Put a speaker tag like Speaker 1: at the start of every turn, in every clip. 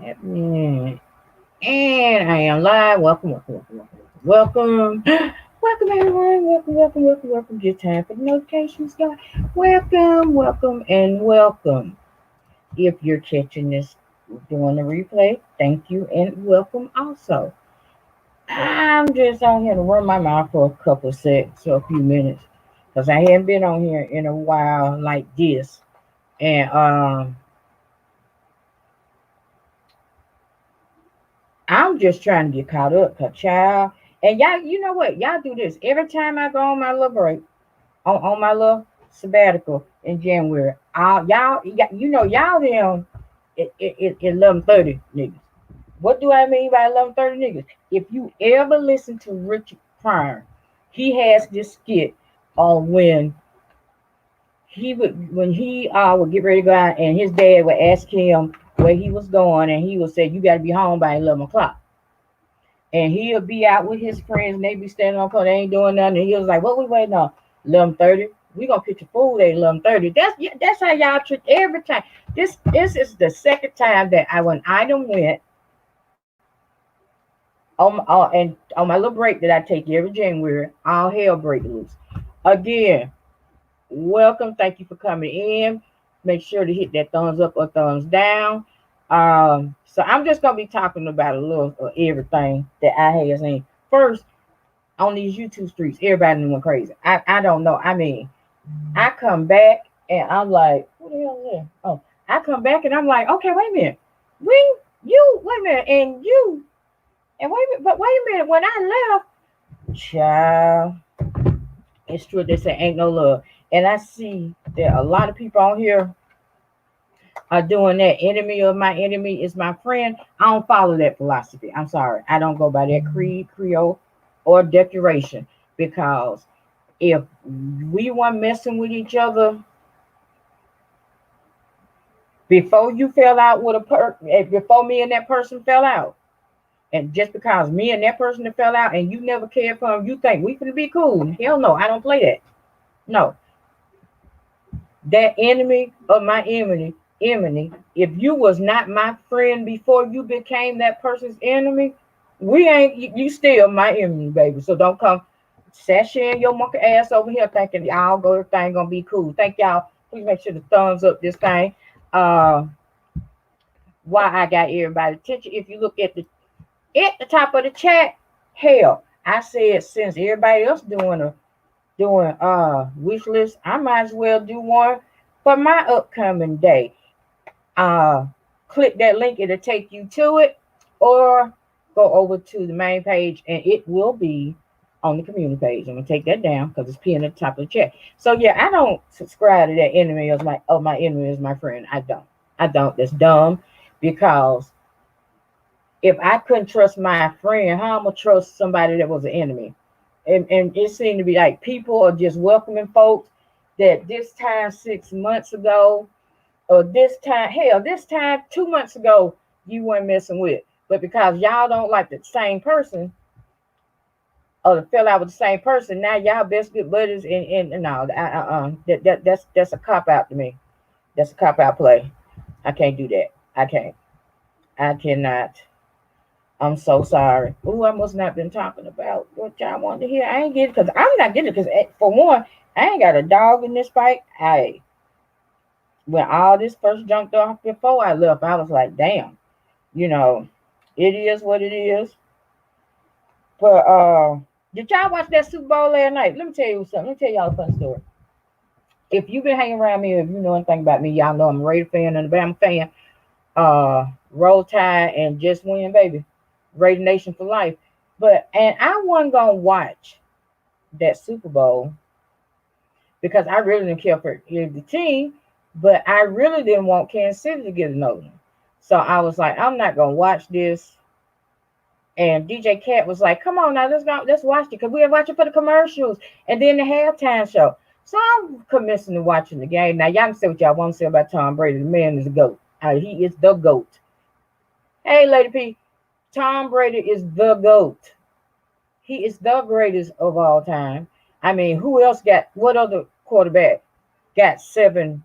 Speaker 1: And I am live. Welcome. Welcome, everyone. Welcome. Get time for the notifications, guys. Welcome. If you're catching this during the replay, thank you and welcome also. I'm just on here to run my mouth for a couple of seconds, or a few minutes, because I haven't been on here in a while like this. And I'm just trying to get caught up, cause child. And y'all, you know what? Y'all do this every time I go on my little break, on my little sabbatical in January. Y'all them 11:30 niggas. What do I mean by 11:30 niggas? If you ever listen to Richard Pryor, he has this skit on when he would get ready to go out, and his dad would ask him where he was going, and he would say, "You got to be home by 11 o'clock." And he'll be out with his friends, and they be standing on corner, they ain't doing nothing. And he was like, "What we waiting on? 11:30. We gonna get your food at 11:30." That's how y'all treat every time. This is the second time that I done went and on my little break that I take every January. All hell break loose again. Welcome, thank you for coming in. Make sure to hit that thumbs up or thumbs down. So I'm just gonna be talking about a little of everything that I have seen. First, on these YouTube streets, everybody went crazy. I don't know. I mean, I come back and I'm like, what the hell is that? Oh, I come back and I'm like, okay, wait a minute. Wait a minute, and wait a minute, but wait a minute. When I left, child, it's true they say ain't no love. And I see that a lot of people on here are doing that. Enemy of my enemy is my friend. I don't follow that philosophy. I'm sorry. I don't go by that creed, creole, or declaration, because if we weren't messing with each other before you fell out with before me and that person fell out, and just because me and that person fell out and you never cared for him, you think we can be cool? Hell no, I don't play that. No, that enemy of my enemy. If you was not my friend before you became that person's enemy, we ain't you still my enemy, baby. So don't come sashaying your monkey ass over here thinking y'all go everything gonna be cool. Thank y'all. Please make sure to thumbs up this thing. Uh why I got everybody's attention. If you look at the top of the chat, hell, I said since everybody else doing wish list, I might as well do one for my upcoming day. uh Click that link, it'll take you to it, or go over to the main page and it will be on the community page. I'm gonna take that down because it's pinned at the top of the chat. So yeah, I don't subscribe to that enemy of my enemy is my friend. I don't. That's dumb, because if I couldn't trust my friend, how am I gonna trust somebody that was an enemy? And it seemed to be like people are just welcoming folks that this time 6 months ago, or this time 2 months ago, you weren't messing with. But because y'all don't like the same person, or fell out with the same person, now y'all best good buddies. And no, that's a cop out to me. That's a cop out play. I can't do that. I can't. I cannot. I'm so sorry. Ooh, I must not been talking about what y'all wanted to hear. I ain't getting, because I'm not getting it, because for one, I ain't got a dog in this fight. When all this first jumped off before I left, I was like, damn, you know, it is what it is. But did y'all watch that Super Bowl last night? Let me tell you something. Let me tell y'all a fun story. If you've been hanging around me, if you know anything about me, y'all know I'm a Raider fan and a Bama fan. Roll Tide and just win, baby. Raider Nation for life. And I wasn't gonna watch that Super Bowl because I really didn't care for the team, but I really didn't want Kansas City to get another one. So I was like, I'm not gonna watch this. And DJ Cat was like, "Come on now, let's watch it, because we are watching for the commercials and then the halftime show." So I'm commencing to watching the game. Now y'all can say what y'all want to say about Tom Brady. The man is a goat. He is the goat. Hey, Lady P, Tom Brady is the GOAT. He is the greatest of all time. What other quarterback got 7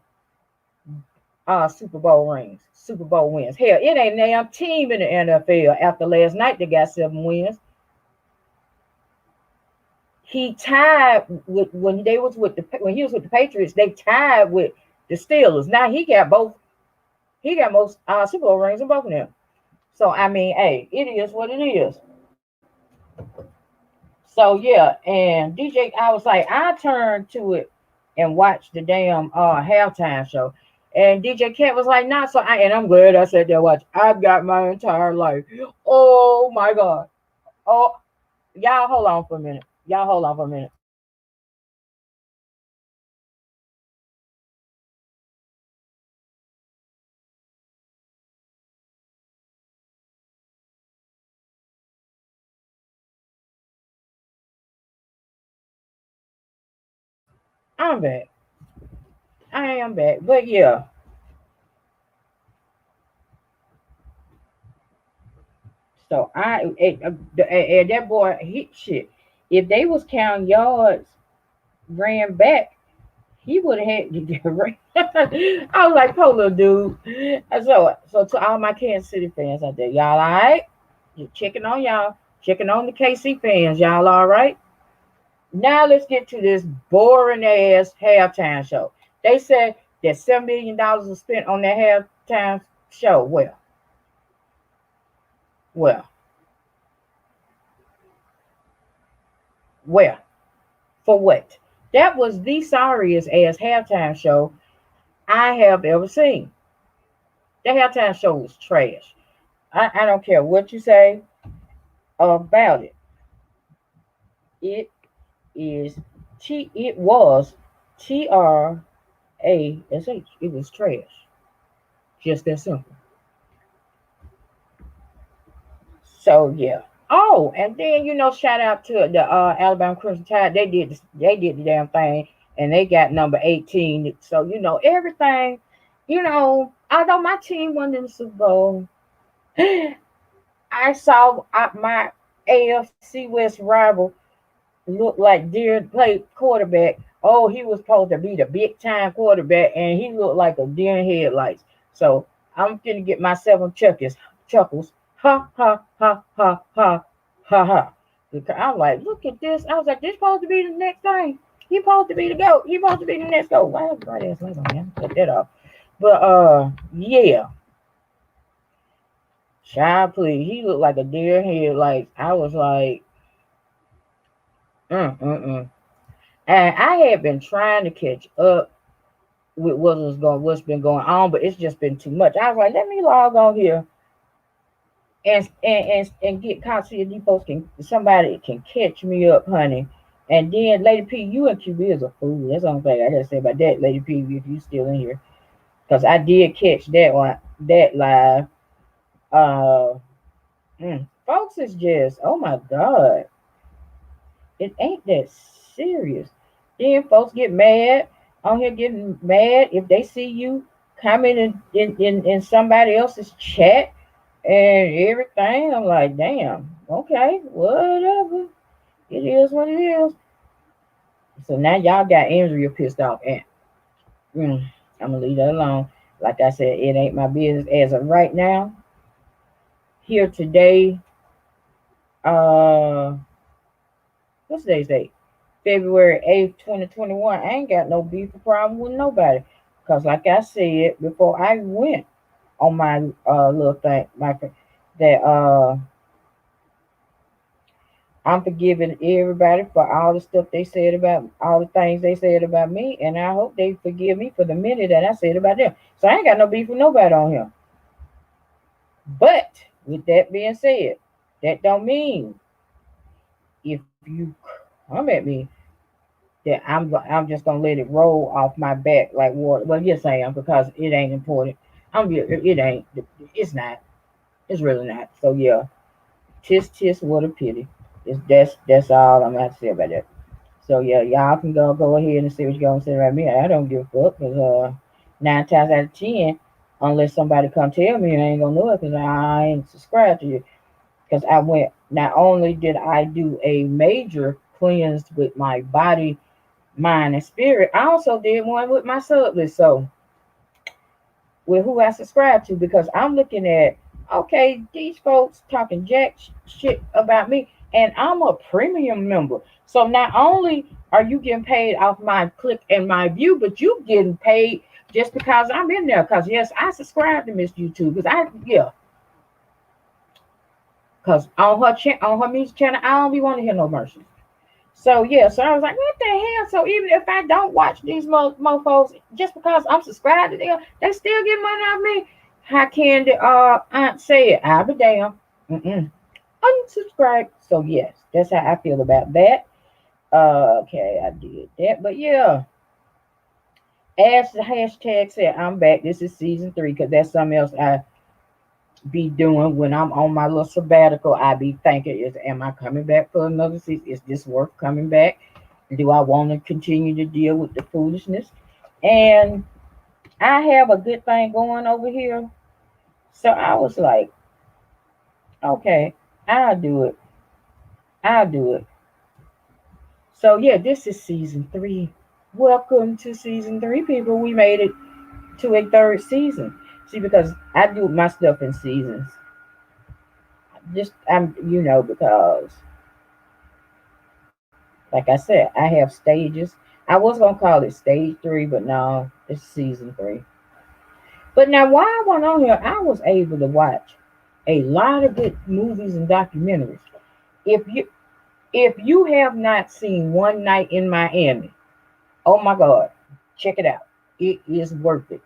Speaker 1: Super Bowl rings, Super Bowl wins. Hell, it ain't a damn team in the NFL after last night they got 7 wins. He tied with when they was with the when he was with the Patriots, they tied with the Steelers. Now he got both. He got most Super Bowl rings in both of them. So I mean, hey, it is what it is. So yeah, and DJ, I was like, I turned to it and watched the damn halftime show. And DJ Cat was like, nah, so and I'm glad I said that watch. I've got my entire life. Oh my God. Oh, y'all hold on for a minute. Y'all hold on for a minute. I'm back. I am back. But yeah. So that boy, he shit. If they was counting yards ran back, he would have had to get ran. I was like, poor little dude. And so to all my Kansas City fans out there, y'all all right? Just checking on y'all, checking on the KC fans, y'all all right? Now let's get to this boring ass halftime show. They said that $7 million was spent on that halftime show. Well, well, for what? That was the sorriest ass halftime show I have ever seen. The halftime show was trash. I don't care what you say about it. It is it was TRASH. It was trash. Just that simple. So yeah. Oh, and then shout out to the Alabama Crimson Tide. They did the damn thing, and they got number 18. So everything. Although my team won in the Super Bowl, I saw my AFC West rival look like deer play quarterback. Oh, he was supposed to be the big time quarterback, and he looked like a deer in headlights. So I'm gonna get my 7 chuckles. Ha ha ha ha ha ha ha. Because I'm like, look at this. I was like, this supposed to be the next thing. He supposed to be the goat. He supposed to be the next goat. Why is my ass like on him? Cut that off. But yeah. Child, please. He looked like a deer headlights. I was like, mm mm mm. And I had been trying to catch up with what's been going on, but it's just been too much. I was like, let me log on here and get caught so these folks somebody can catch me up, honey. And then Lady P, you and QB is a fool. That's the only thing I gotta say about that, Lady P, if you still in here. Because I did catch that live. Uh folks is just, oh my God. It ain't that serious. Then folks get mad on here, getting mad if they see you commenting in somebody else's chat and everything. I'm like, damn, okay, whatever. It is what it is. So now y'all got Andrea pissed off, and mm, I'm gonna leave that alone. Like I said, it ain't my business as of right now. Here today, uh, what's today's date? February 8th, 2021. I ain't got no beef or problem with nobody. Because, like I said before I went on my little thing, that I'm forgiving everybody for all the stuff they said about all the things they said about me. And I hope they forgive me for the minute that I said about them. So I ain't got no beef with nobody on here. But with that being said, that don't mean if you come at me that I'm just gonna let it roll off my back like water. Well, yes, I am because it ain't important. It ain't. It's not. It's really not. So yeah, tis, what a pity. That's all I'm gonna have to say about that. So yeah, y'all can go ahead and see what you're gonna say about me. I don't give a fuck because 9 times out of 10, unless somebody come tell me, I ain't gonna know it because I ain't subscribed to you. Because I went. Not only did I do a major cleanse with my body, mind, and spirit, I also did one with my sublist. So with who I subscribe to, because I'm looking at, okay, these folks talking shit about me, and I'm a premium member. So not only are you getting paid off my click and my view, but you getting paid just because I'm in there. Because yes, I subscribe to Miss YouTube, because on her music channel, I don't be want to hear no mercy. So yeah, so I was like, what the hell? So even if I don't watch these mofos, just because I'm subscribed to them, they still get money out of me. How can the aunt say it? I'll be damn. Unsubscribe. So yes, that's how I feel about that. Okay, I did that. But yeah, as the hashtag said, I'm back. This is season 3, because that's something else I be doing when I'm on my little sabbatical. I be thinking, am I coming back for another season? Is this worth coming back? Do I want to continue to deal with the foolishness? And I have a good thing going over here. So I was like, okay, I'll do it. I'll do it. So yeah, this is season 3. Welcome to season 3, people. We made it to a third season. See, because I do my stuff in seasons. Just because like I said, I have stages. I was gonna call it stage 3, but no, it's season 3. But now, while I went on here, I was able to watch a lot of good movies and documentaries. If you if you have not seen One Night in Miami, oh my God, check it out. It is worth it.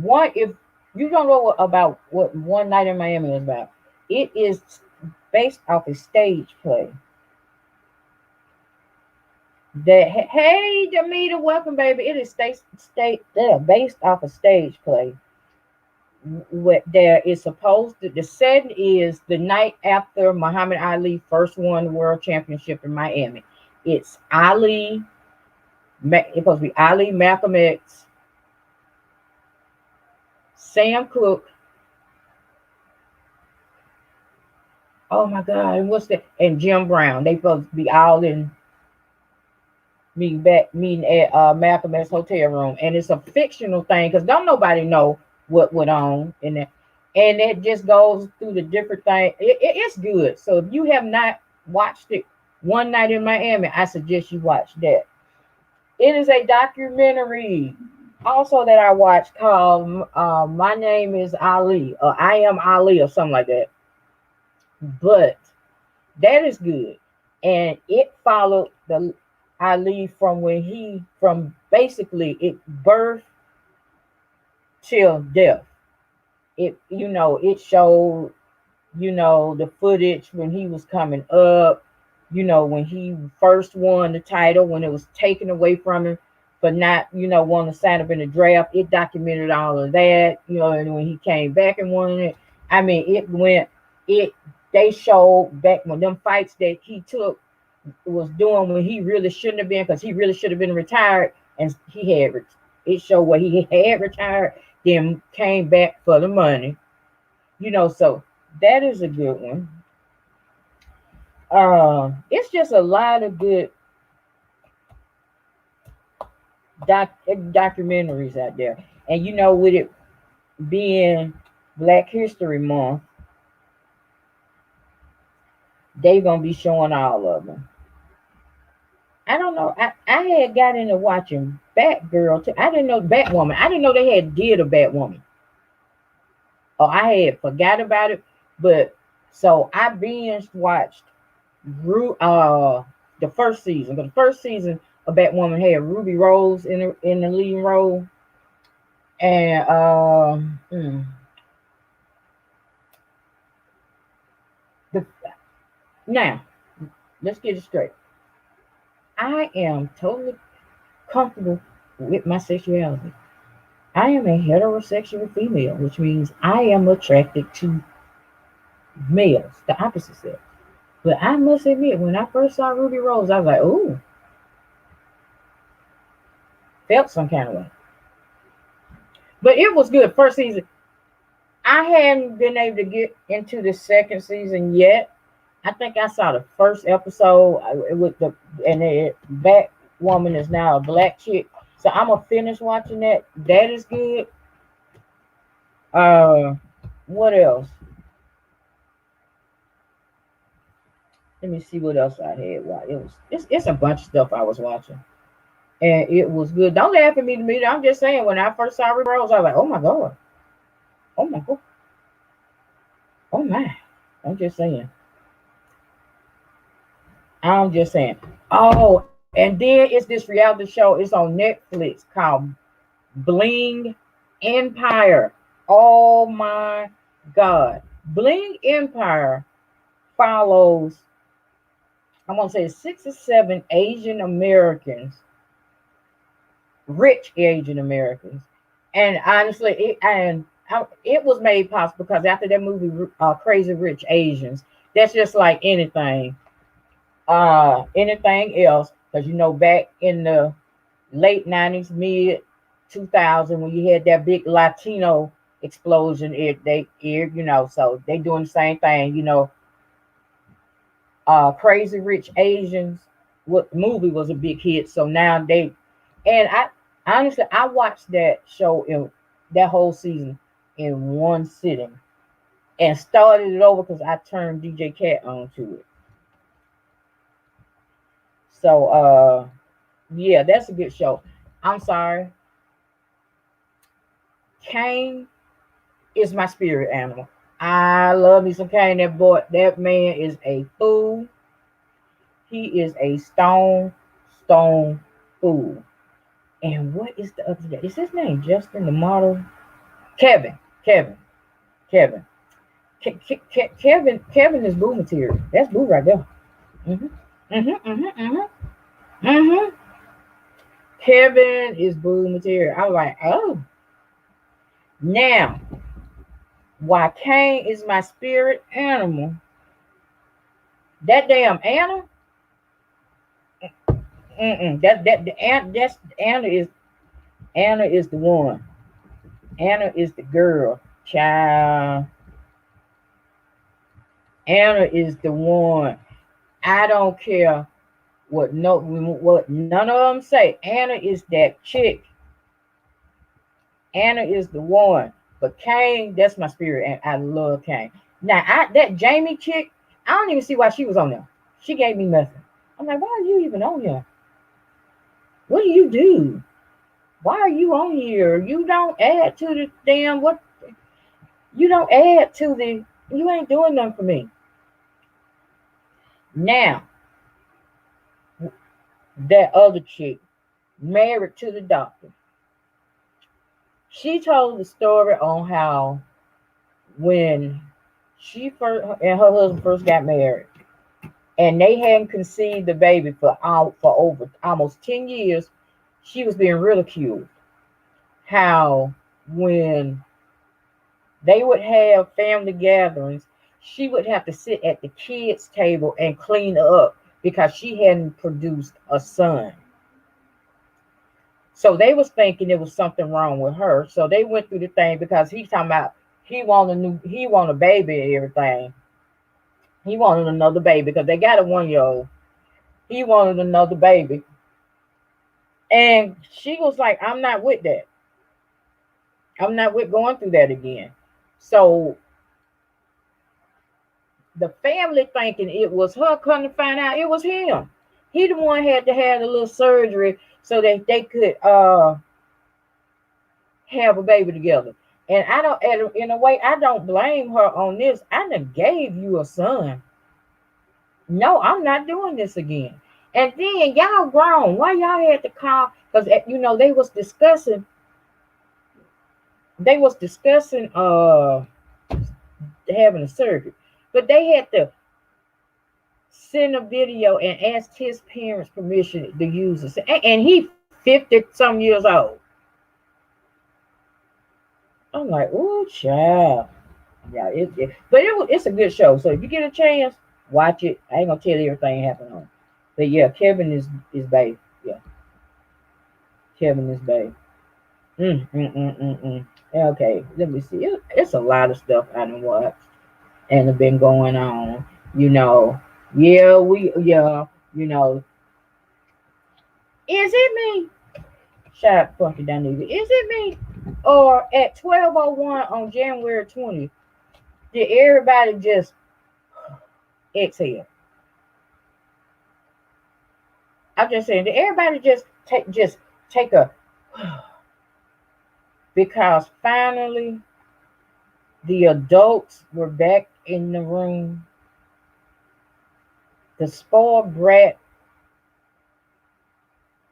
Speaker 1: If you don't know about what One Night in Miami is about, it is based off a stage play. That hey, Jamita, welcome, baby. It is based off a stage play. What there is supposed to, the setting is the night after Muhammad Ali first won the world championship in Miami. It's it's supposed to be Ali, Malcolm X, Sam Cooke. Oh my God, and what's that? And Jim Brown. They supposed to be all in meeting at Malcolm X hotel room, and it's a fictional thing because don't nobody know what went on in that, and it just goes through the different things. It's good. So if you have not watched it, One Night in Miami, I suggest you watch that. It is a documentary also that I watched called My Name is Ali, or I Am Ali, or something like that. But that is good, and it followed the Ali from basically it birth till death. It showed the footage when he was coming up, when he first won the title, when it was taken away from him for not wanting to sign up in the draft. It documented all of that, and when he came back and won it. I mean, they showed back when them fights that he took was doing when he really shouldn't have been, because he really should have been retired, and it showed what he had retired, then came back for the money, so that is a good one. It's just a lot of good documentaries out there, and with it being Black History Month, they gonna be showing all of them. I don't know. I had got into watching Batgirl too. I didn't know Batwoman. I didn't know they had did a Batwoman. Oh, I had forgot about it. But so I binge watched the first season. But the first season of Batwoman had Ruby Rose in the leading role. And now let's get it straight. I am totally comfortable with my sexuality. I am a heterosexual female, which means I am attracted to males, the opposite sex. But I must admit, when I first saw Ruby Rose, I was like, ooh, felt some kind of way. But it was good. First season, I hadn't been able to get into the second season yet. I think I saw the first episode with the Batwoman is now a black chick. So I'm gonna finish watching that. That is good. Uh, what else? Let me see what else I had. Wow, it's a bunch of stuff I was watching, and it was good. Don't laugh at me. I'm just saying when I first saw River Rose, I was like, oh my god, oh my god, oh my. I'm just saying. I'm just saying. Oh, and then it's this reality show. It's on Netflix called Bling Empire. Oh my God. Bling Empire follows, I'm going to say 6 or 7 Asian Americans, rich Asian Americans. And honestly, it was made possible because after that movie, Crazy Rich Asians, that's just like anything else. Because, back in the late 90s, mid 2000, when you had that big Latino explosion, so they doing the same thing, Crazy Rich Asians, what movie was a big hit. So now and I honestly, I watched that show in that whole season in one sitting and started it over because I turned DJ Cat on to it. So, yeah, that's a good show. I'm sorry. Kane is my spirit animal. I love me some Kane. That man is a fool. He is a stone fool. And what is the other guy? Is his name Justin, the model? Kevin. Kevin. Kevin is boo material. That's boo right there. Mm-hmm. Mm-hmm. Mm-hmm. Mm-hmm. Mm-hmm. Kevin is boo material. I was like, oh. Now, why Kane is my spirit animal? That damn Anna. Anna is the one. Anna is the girl. Child. Anna is the one. I don't care what none of them say. Anna is that chick. Anna is the one. But Kane, that's my spirit, and I love Kane. Now, that Jamie chick, I don't even see why she was on there. She gave me nothing. I'm like, why are you even on here? What do you do? Why are you on here? You don't add to the damn what? You don't add to the. You ain't doing nothing for me. Now, that other chick, married to the doctor, she told the story on how when she first and her husband first got married, and they hadn't conceived the baby for over almost 10 years, she was being ridiculed. How when they would have family gatherings, she would have to sit at the kids' table and clean up because she hadn't produced a son. So they was thinking there was something wrong with her. So they went through the thing because he's talking about he want a baby and everything. He wanted another baby because they got a 1 year old. He wanted another baby. And she was like, I'm not with that. I'm not with going through that again. So the family thinking it was her, come to find out it was him. He the one had to have a little surgery so that they could have a baby together. And I don't, in a way, I don't blame her on this. I done gave you a son. No, I'm not doing this again. And then y'all grown. Why y'all had to call? Because they was discussing. They was discussing having a surgery, but they had to send a video and ask his parents permission to use it. And he 50 some years old. I'm like, oh, child. Yeah, it's a good show. So if you get a chance, watch it. I ain't gonna tell you everything happened on. But yeah, Kevin is babe. Yeah, Kevin is babe. Okay, let me see. It's a lot of stuff I done watched and have been going on. You know, yeah. Is it me? Shut up, Funky Danita. Is it me? Or at 12:01 on January 20th, did everybody just exhale? I'm just saying, did everybody just take a because finally the adults were back in the room. The spoiled brat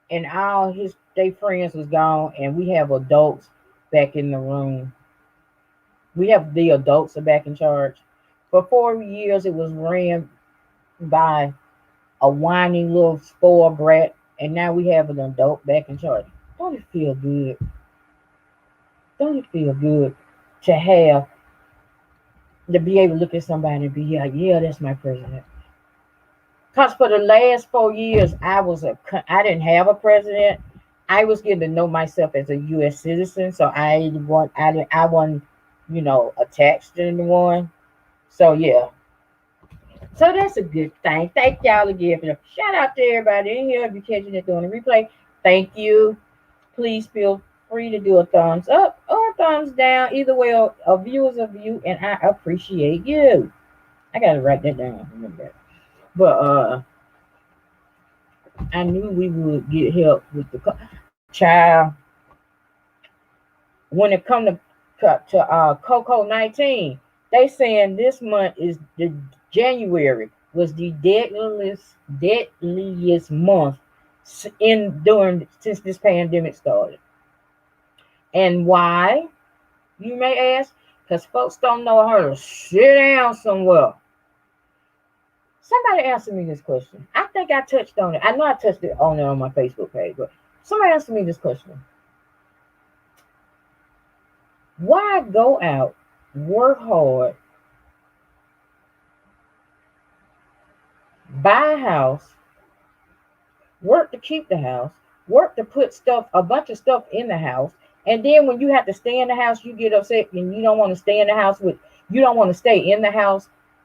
Speaker 1: and all their friends was gone, and we have adults back in the room. We have the adults are back in charge. For 4 years, it was ran by a whiny little spoiled brat, and now we have an adult back in charge. Don't it feel good? Don't it feel good to have to be able to look at somebody and be like, yeah, that's my president. Because for the last 4 years, I didn't have a president. I was getting to know myself as a U.S. citizen, so I wasn't, attached to anyone. So yeah, so that's a good thing. Thank y'all again for the shout out to everybody in here. If you're catching it doing a replay, thank you. Please feel free to do a thumbs up or a thumbs down. Either way, a view is a view, and I appreciate you. I gotta write that down. Remember that. But I knew we would get help with the child when it come to Coco 19. They saying this month is the January was the deadliest month since this pandemic started. And why, you may ask? Because folks don't know how to sit down somewhere. Somebody answer me this question. I think I touched on it. I know I touched on it on my Facebook page, but somebody answer me this question. Why go out, work hard, buy a house, work to keep the house, work to put a bunch of stuff in the house, and then when you have to stay in the house, you get upset and you don't want to stay in the house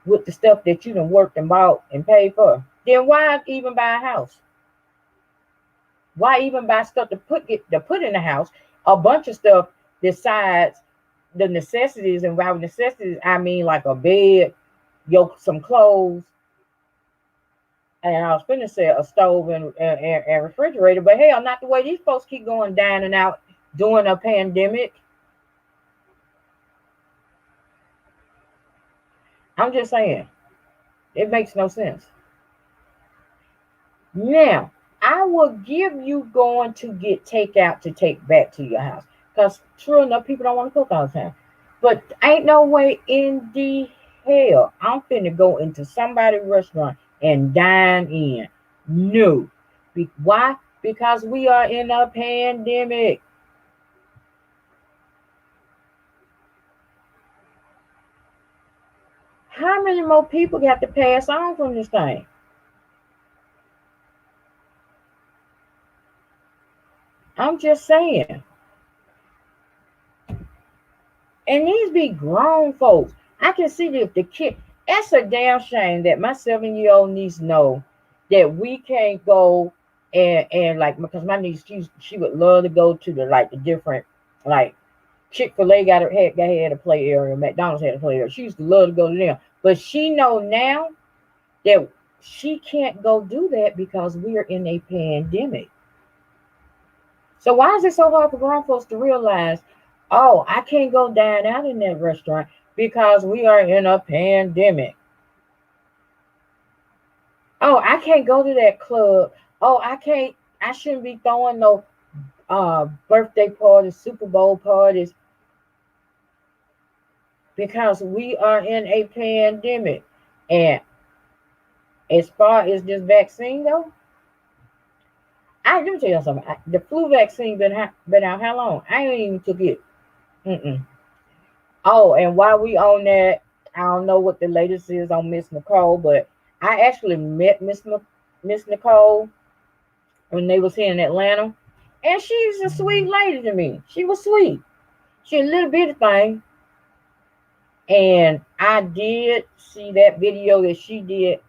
Speaker 1: with the stuff that you done worked and bought and paid for? Then why even buy a house? Why even buy stuff to put in the house? A bunch of stuff besides the necessities, and by necessities I mean like a bed, some clothes, and I was finna say a stove and refrigerator, but hell, not the way these folks keep going down and out during a pandemic. I'm just saying, it makes no sense. Now, I will give you going to get takeout to take back to your house. Because true enough, people don't want to cook all the time. But ain't no way in the hell I'm finna go into somebody's restaurant and dine in. No. Why? Because we are in a pandemic. How many more people got to pass on from this thing? I'm just saying. And these be grown folks. I can see that the kid. That's a damn shame that my 7-year-old niece know that we can't go and like, because my niece she would love to go to the different, like, Chick-fil-A had a play area, McDonald's had a play area. She used to love to go to them, but she know now that she can't go do that because we're in a pandemic. So why is it so hard for grown folks to realize, oh, I can't go dine out in that restaurant because we are in a pandemic? Oh, I can't go to that club. Oh, I shouldn't be throwing no birthday parties, Super Bowl parties, because we are in a pandemic. And as far as this vaccine though, let me tell you something. The flu vaccine been out how long? I ain't even took it. Oh, and while we on that, I don't know what the latest is on Miss Nicole, but I actually met Miss Nicole when they was here in Atlanta, and she's a sweet lady to me. She was sweet. She a little bitty thing, and I did see that video that she did.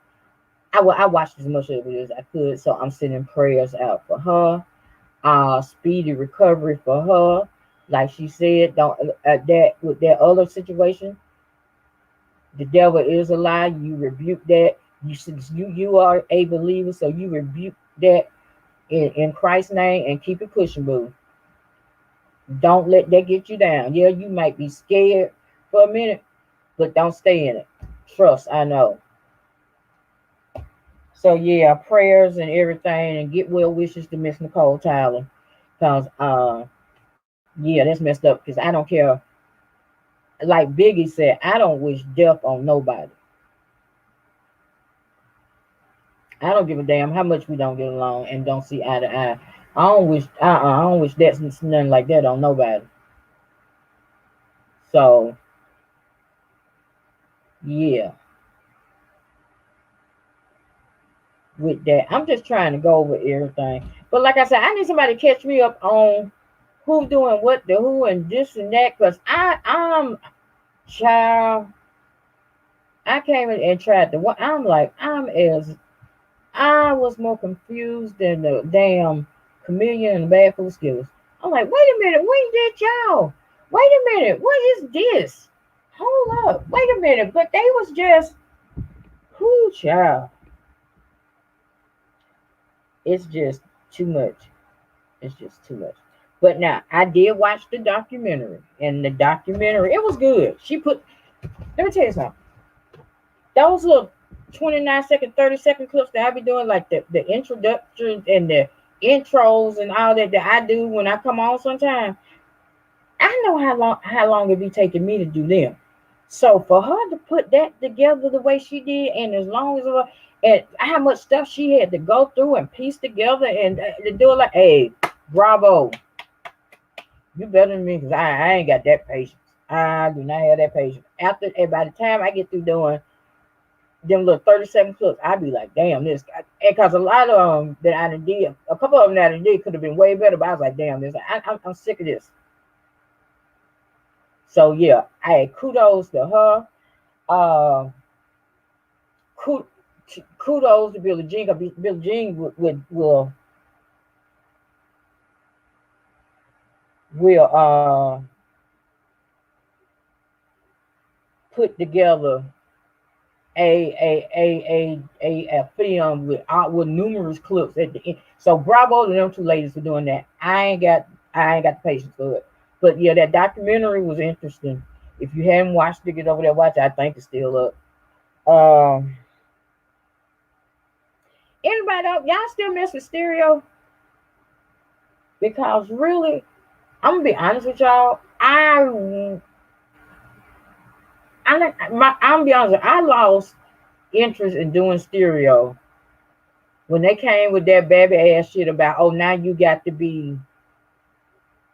Speaker 1: I watched as much of it as I could, so I'm sending prayers out for her. Speedy recovery for her. Like she said, don't that with that other situation, the devil is a lie. You rebuke that. You are a believer, so you rebuke that in Christ's name and keep it pushing, boo. Don't let that get you down. Yeah, you might be scared for a minute, but don't stay in it. Trust, I know. So yeah, prayers and everything, and get well wishes to Miss Nicole Tyler, cause yeah, that's messed up. Cause I don't care. Like Biggie said, I don't wish death on nobody. I don't give a damn how much we don't get along and don't see eye to eye. I don't wish that's nothing like that on nobody. So yeah, with that, I'm just trying to go over everything. But like I said, I need somebody to catch me up on who doing what to who and this and that. Cause I'm child. I came in and tried to. I'm like I was more confused than the damn chameleon and the bad food skills. I'm like, wait a minute, wait that y'all. Wait a minute, what is this? Hold up, wait a minute. But they was just who child. It's just too much. It's just too much. But now I did watch the documentary, and the documentary it was good. She put. Let me tell you something. Those little 29-second, 30-second clips that I be doing, like the introductions and the intros and all that I do when I come on sometime, I know how long it be taking me to do them. So for her to put that together the way she did, and as long as it was, and how much stuff she had to go through and piece together and to do it like, hey, bravo, you better than me because I ain't got that patience. I do not have that patience. And by the time I get through doing them little 37 clips, I'd be like, damn, this guy. Because a lot of them that I did, a couple of them that I did could have been way better, but I was like, damn, this, I'm sick of this. So yeah, I kudos to her. Uh, kudos to Billie Jean. Billie Jean will put together a film with numerous clips at the end. So bravo to them two ladies for doing that. I ain't got the patience for it. But yeah, that documentary was interesting. If you haven't watched it, get over there watch it. I think it's still up. Um, Anybody else? Y'all still mess with stereo? Because really, I'm gonna be honest with y'all. I'm gonna be honest. I lost interest in doing stereo when they came with that baby ass shit about, oh, now you got to be,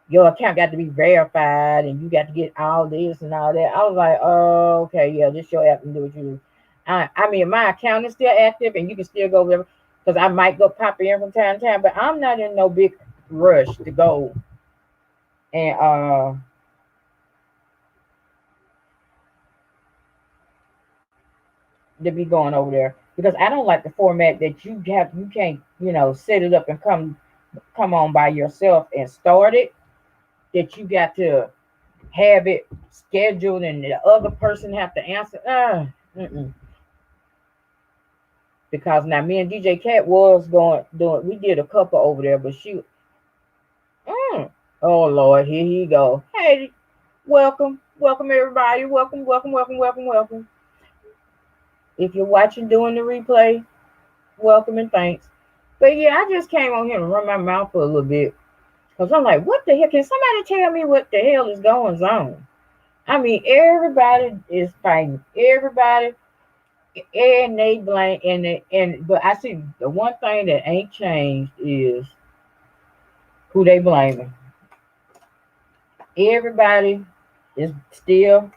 Speaker 1: your account got to be verified and you got to get all this and all that. I was like, oh, okay, yeah, this your app and do what you do. I mean, my account is still active and you can still go there because I might go pop in from time to time, but I'm not in no big rush to go and to be going over there because I don't like the format that you can't, set it up and come on by yourself and start it, that you got to have it scheduled and the other person have to answer. Because now me and DJ Cat was doing, we did a couple over there, but oh Lord, here he go. Hey, welcome everybody, welcome. If you're watching doing the replay, welcome and thanks. But yeah, I just came on here to run my mouth for a little bit because I'm like, what the hell? Can somebody tell me what the hell is going on? I mean, everybody is fighting everybody, and they blame but I see the one thing that ain't changed is who they blaming. Everybody is still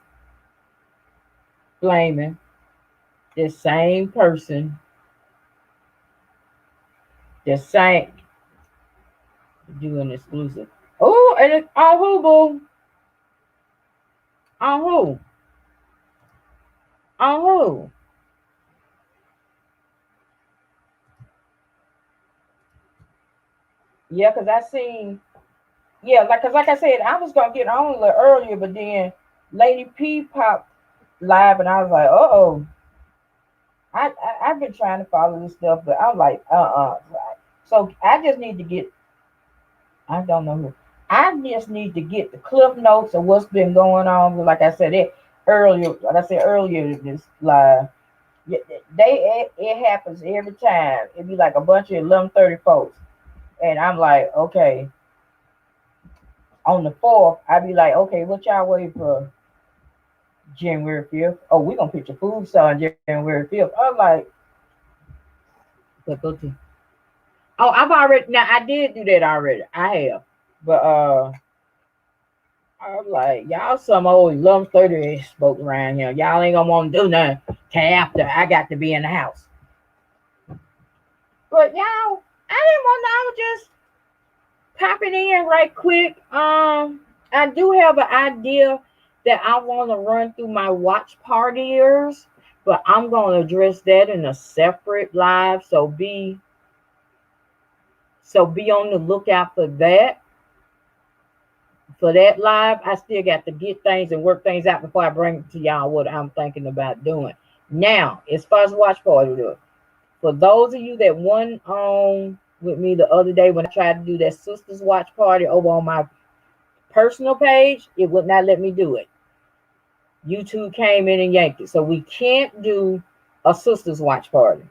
Speaker 1: blaming the same person, the same doing exclusive. Oh, and it's on who, boo? On who? On who? Yeah, because I seen. Yeah, like I said, I was gonna get on a little earlier, but then Lady P popped live, and I was like, oh, I've been trying to follow this stuff, but I'm like, So I just need to get. I don't know who. I just need to get the cliff notes of what's been going on. Like I said it earlier, like I said earlier, this live. It happens every time. It be like a bunch of 11:30 folks, and I'm like, okay. On the 4th, I'd be like, okay, what y'all waiting for January 5th? Oh, we gonna put your food star on January 5th. I'm like, but go to. Oh, I've already now. I did do that already. I have, but I'm like, y'all some old 11:30 spoke around here. Y'all ain't gonna want to do nothing till after I got to be in the house. But y'all, I didn't want to. I was just popping in right quick. I do have an idea that I want to run through my watch partiers, but I'm going to address that in a separate live. So be on the lookout for that. For that live, I still got to get things and work things out before I bring to y'all what I'm thinking about doing. Now, as far as watch party do, for those of you that won on with me the other day when I tried to do that sisters watch party over on my personal page, it would not let me do it. YouTube came in and yanked it. So we can't do a sisters watch party.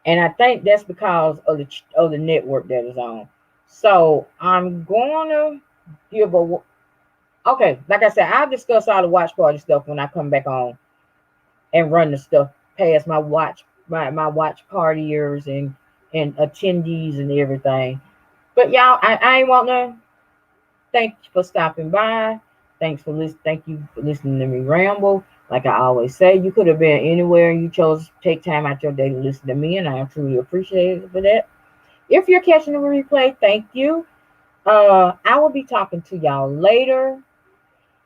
Speaker 1: And I think that's because of the network that is on. So I'm gonna give a okay, like I said, I'll discuss all the watch party stuff when I come back on and run the stuff past my watch partiers and attendees and everything. But y'all, I ain't want to thank you for stopping by. Thank you for listening to me ramble. Like I always say, you could have been anywhere and you chose to take time out your day to listen to me, and I truly appreciate it for that. If you're catching the replay, thank you. I will be talking to y'all later.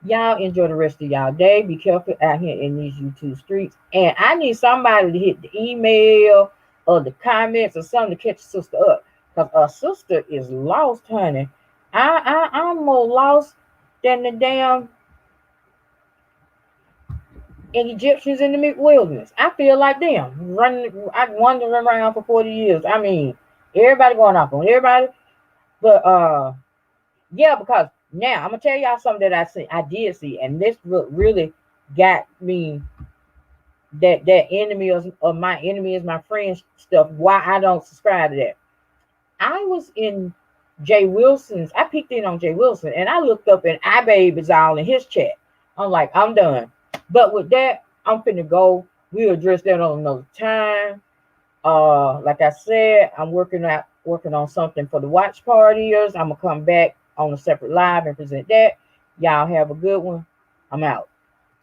Speaker 1: Y'all enjoy the rest of y'all day. Be careful out here in these YouTube streets. And I need somebody to hit the email or the comments or something to catch a sister up. Because our sister is lost, honey. I'm more lost than the damn Egyptians in the wilderness. I feel like them running. I've wandered around for 40 years. I mean, everybody going off on everybody. But yeah, because now I'm gonna tell y'all something that I did see, and this really got me that enemy of my enemy is my friend stuff. Why I don't subscribe to that. I was in Jay Wilson's. I picked in on Jay Wilson, and I looked up, and iBabe is all in his chat. I'm like, I'm done. But with that, I'm finna go. We'll address that on another time. Like I said, I'm working on something for the watch partiers. I'm gonna come back on a separate live and present that. Y'all have a good one. I'm out.